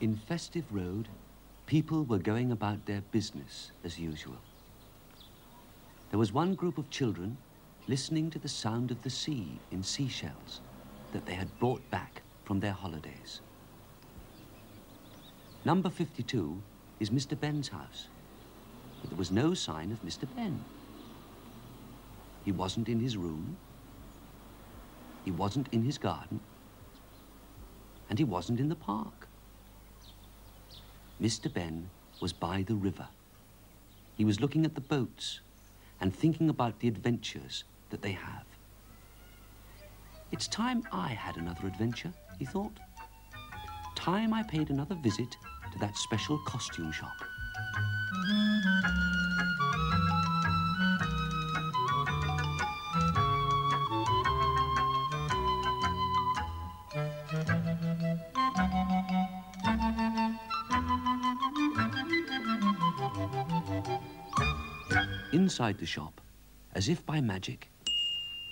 In Festive Road, people were going about their business as usual. There was one group of children listening to the sound of the sea in seashells that they had brought back from their holidays. Number 52 is Mr. Ben's house, but there was no sign of Mr. Ben. He wasn't in his room, he wasn't in his garden, and he wasn't in the park. Mr. Ben was by the river. He was looking at the boats and thinking about the adventures that they have. It's time I had another adventure, he thought. Time I paid another visit to that special costume shop. Inside the shop, as if by magic,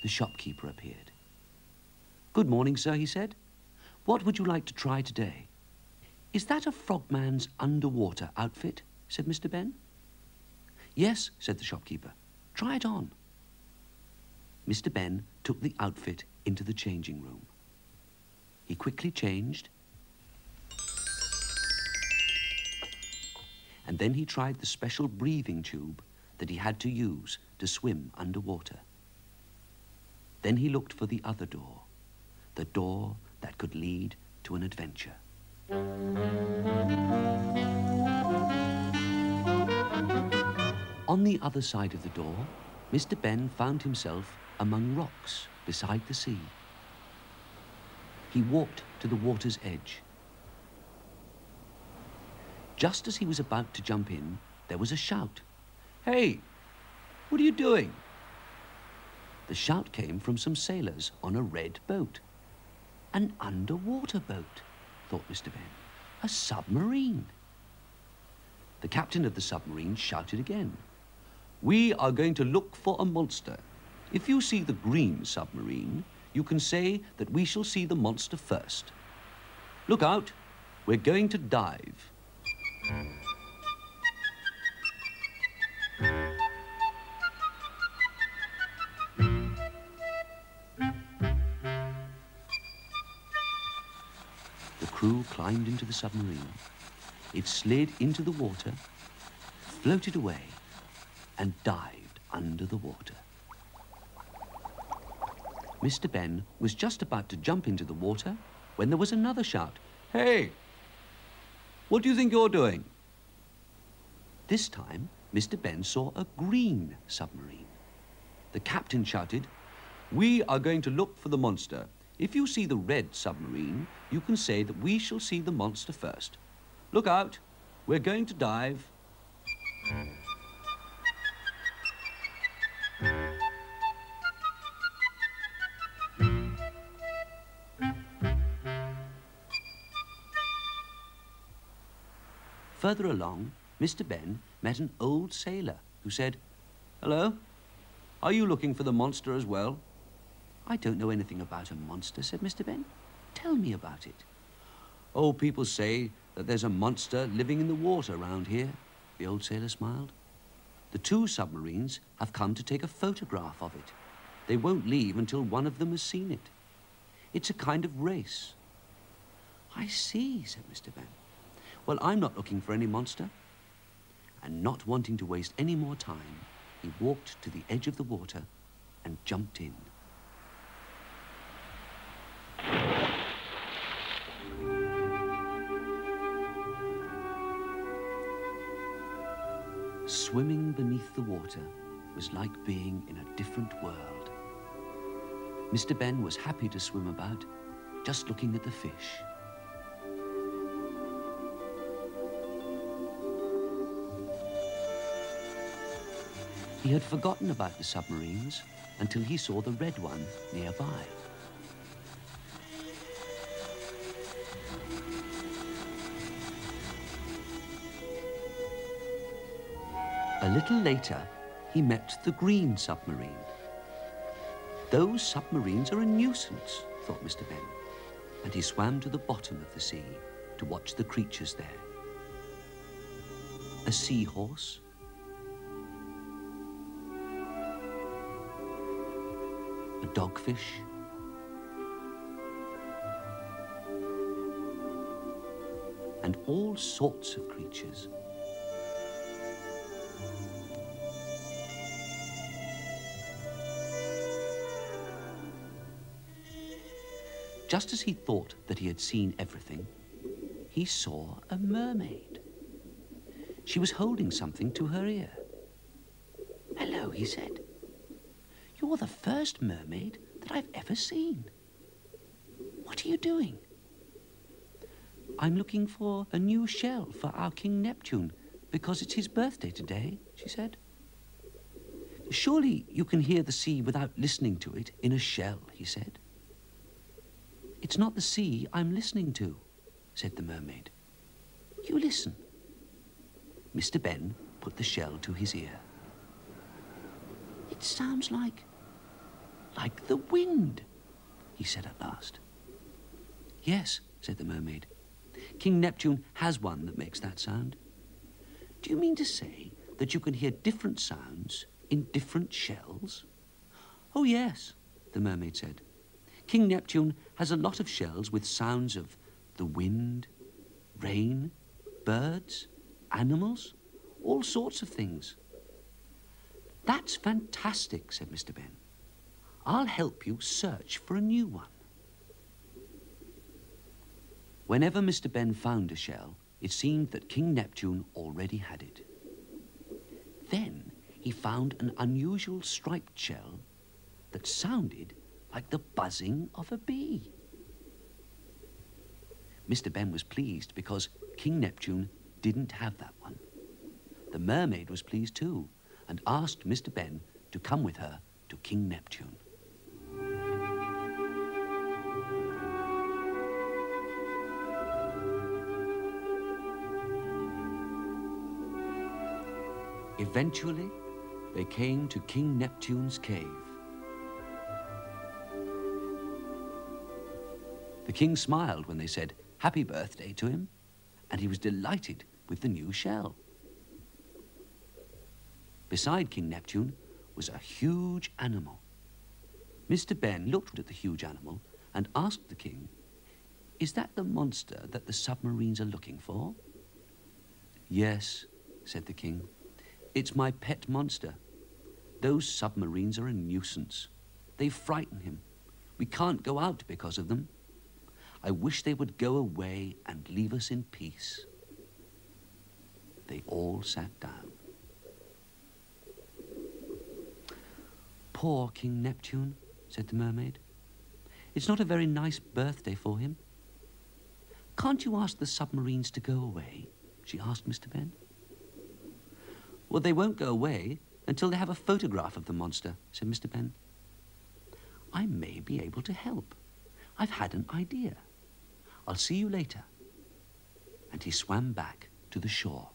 the shopkeeper appeared. "Good morning, sir," he said. "What would you like to try today?" "Is that a frogman's underwater outfit?" said Mr. Ben. "Yes," said the shopkeeper. "Try it on." Mr. Ben took the outfit into the changing room. He quickly changed, and then he tried the special breathing tube that he had to use to swim underwater. Then he looked for the other door, the door that could lead to an adventure. On the other side of the door, Mr. Ben found himself among rocks beside the sea. He walked to the water's edge. Just as he was about to jump in, there was a shout. "Hey, what are you doing?" The shout came from some sailors on a red boat. An underwater boat, thought Mr. Ben. A submarine. The captain of the submarine shouted again. "We are going to look for a monster. If you see the green submarine, you can say that we shall see the monster first. Look out, we're going to dive." The crew climbed into the submarine. It slid into the water, floated away, and dived under the water. Mr. Ben was just about to jump into the water when there was another shout. "Hey, what do you think you're doing?" This time, Mr. Ben saw a green submarine. The captain shouted, "We are going to look for the monster. If you see the red submarine, you can say that we shall see the monster first. Look out, we're going to dive." Further along, Mr. Ben met an old sailor who said, "Hello, are you looking for the monster as well?" "I don't know anything about a monster," said Mr. Ben. "Tell me about it." "Oh, people say that there's a monster living in the water around here," the old sailor smiled. "The two submarines have come to take a photograph of it. They won't leave until one of them has seen it. It's a kind of race." "I see," said Mr. Ben. "Well, I'm not looking for any monster." And not wanting to waste any more time, he walked to the edge of the water and jumped in. Swimming beneath the water was like being in a different world. Mr. Ben was happy to swim about, just looking at the fish. He had forgotten about the submarines until he saw the red one nearby. A little later, he met the green submarine. Those submarines are a nuisance, thought Mr. Ben, and he swam to the bottom of the sea to watch the creatures there. A seahorse, a dogfish, and all sorts of creatures. Just as he thought that he had seen everything, he saw a mermaid. She was holding something to her ear. "Hello," he said. "You're the first mermaid that I've ever seen. What are you doing?" "I'm looking for a new shell for our King Neptune because it's his birthday today," she said. "Surely you can hear the sea without listening to it in a shell," he said. "It's not the sea I'm listening to," said the mermaid. "You listen." Mr. Ben put the shell to his ear. "It sounds like the wind," he said at last. "Yes," said the mermaid. "King Neptune has one that makes that sound." "Do you mean to say that you can hear different sounds in different shells?" "Oh, yes," the mermaid said. "King Neptune has a lot of shells with sounds of the wind, rain, birds, animals, all sorts of things." "That's fantastic," said Mr. Ben. "I'll help you search for a new one." Whenever Mr. Ben found a shell, it seemed that King Neptune already had it. Then he found an unusual striped shell that sounded like the buzzing of a bee. Mr. Ben was pleased because King Neptune didn't have that one. The mermaid was pleased too and asked Mr. Ben to come with her to King Neptune. Eventually, they came to King Neptune's cave. The king smiled when they said happy birthday to him, and he was delighted with the new shell. Beside King Neptune was a huge animal. Mr. Ben looked at the huge animal and asked the king, "Is that the monster that the submarines are looking for?" "Yes," said the king. "It's my pet monster. Those submarines are a nuisance. They frighten him. We can't go out because of them. I wish they would go away and leave us in peace." They all sat down. "Poor King Neptune," said the mermaid. "It's not a very nice birthday for him." "Can't you ask the submarines to go away?" she asked Mr. Ben. "Well, they won't go away until they have a photograph of the monster," said Mr. Ben. "I may be able to help. I've had an idea. I'll see you later." And he swam back to the shore.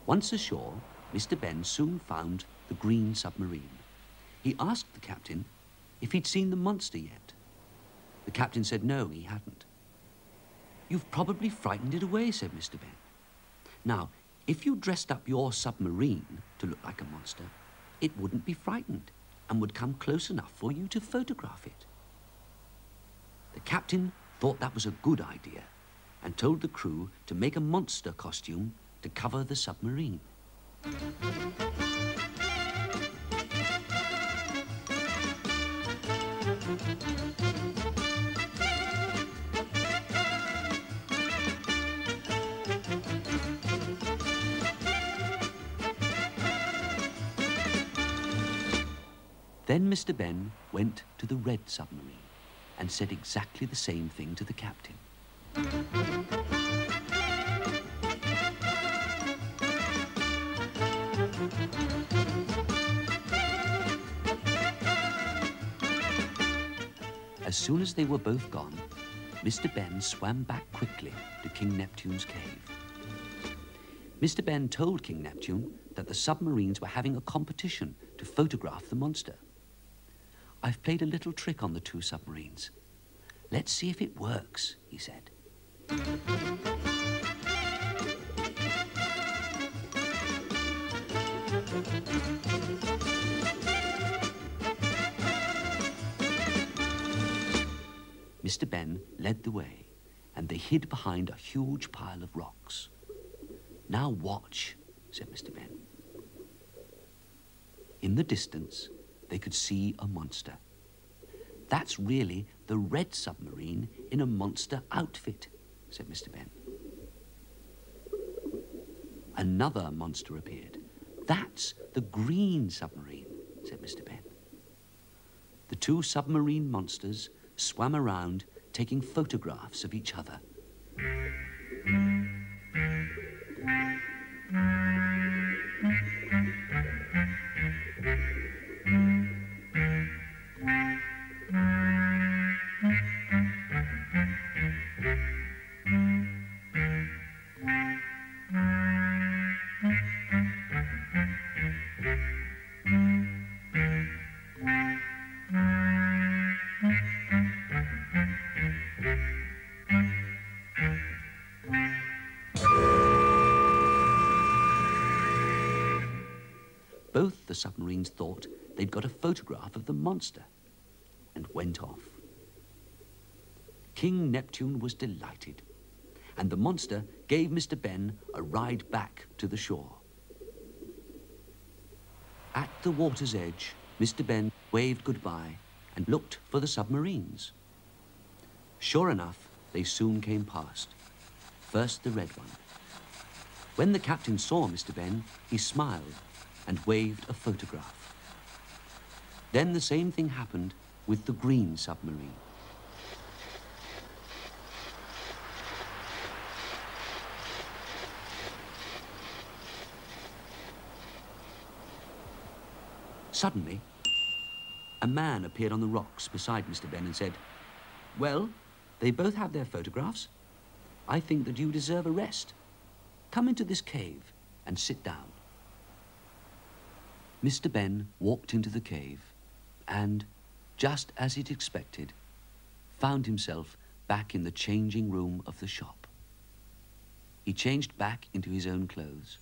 Once ashore, Mr. Ben soon found the green submarine. He asked the captain if he'd seen the monster yet. The captain said no, he hadn't. "You've probably frightened it away," said Mr. Ben. "Now, if you dressed up your submarine to look like a monster, it wouldn't be frightened and would come close enough for you to photograph it." The captain thought that was a good idea and told the crew to make a monster costume to cover the submarine. Then Mr. Ben went to the red submarine and said exactly the same thing to the captain. As soon as they were both gone, Mr. Ben swam back quickly to King Neptune's cave. Mr. Ben told King Neptune that the submarines were having a competition to photograph the monster. "I've played a little trick on the two submarines. Let's see if it works," he said. Mr. Ben led the way, and they hid behind a huge pile of rocks. "Now watch," said Mr. Ben. In the distance, they could see a monster. "That's really the red submarine in a monster outfit," said Mr. Ben. Another monster appeared. "That's the green submarine," said Mr. Ben. The two submarine monsters swam around, taking photographs of each other. Both the submarines thought they'd got a photograph of the monster and went off. King Neptune was delighted, and the monster gave Mr. Ben a ride back to the shore. At the water's edge, Mr. Ben waved goodbye and looked for the submarines. Sure enough, they soon came past. First the red one. When the captain saw Mr. Ben, he smiled and waved a photograph. Then the same thing happened with the green submarine. Suddenly, a man appeared on the rocks beside Mr. Ben and said, "Well, they both have their photographs. I think that you deserve a rest. Come into this cave and sit down." Mr. Ben walked into the cave and, just as he'd expected, found himself back in the changing room of the shop. He changed back into his own clothes.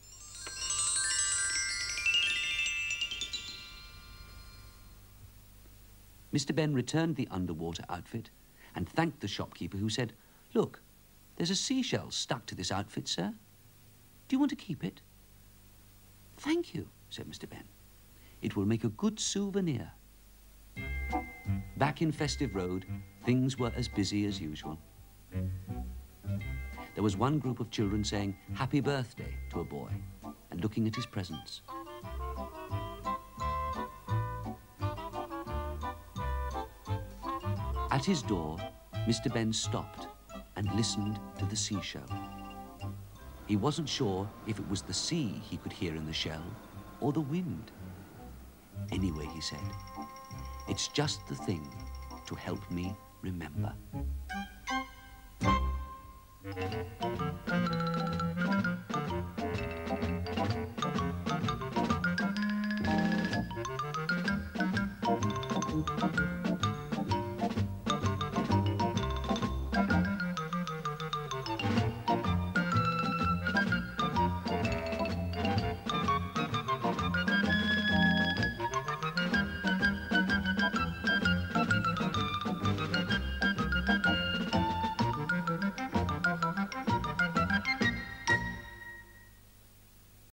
Mr. Ben returned the underwater outfit and thanked the shopkeeper, who said, "Look, there's a seashell stuck to this outfit, sir. Do you want to keep it?" "Thank you," said Mr. Ben. "It will make a good souvenir." Back in Festive Road, things were as busy as usual. There was one group of children saying "Happy Birthday" to a boy and looking at his presents. At his door, Mr. Ben stopped and listened to the seashell. He wasn't sure if it was the sea he could hear in the shell or the wind. "Anyway," he said, "it's just the thing to help me remember."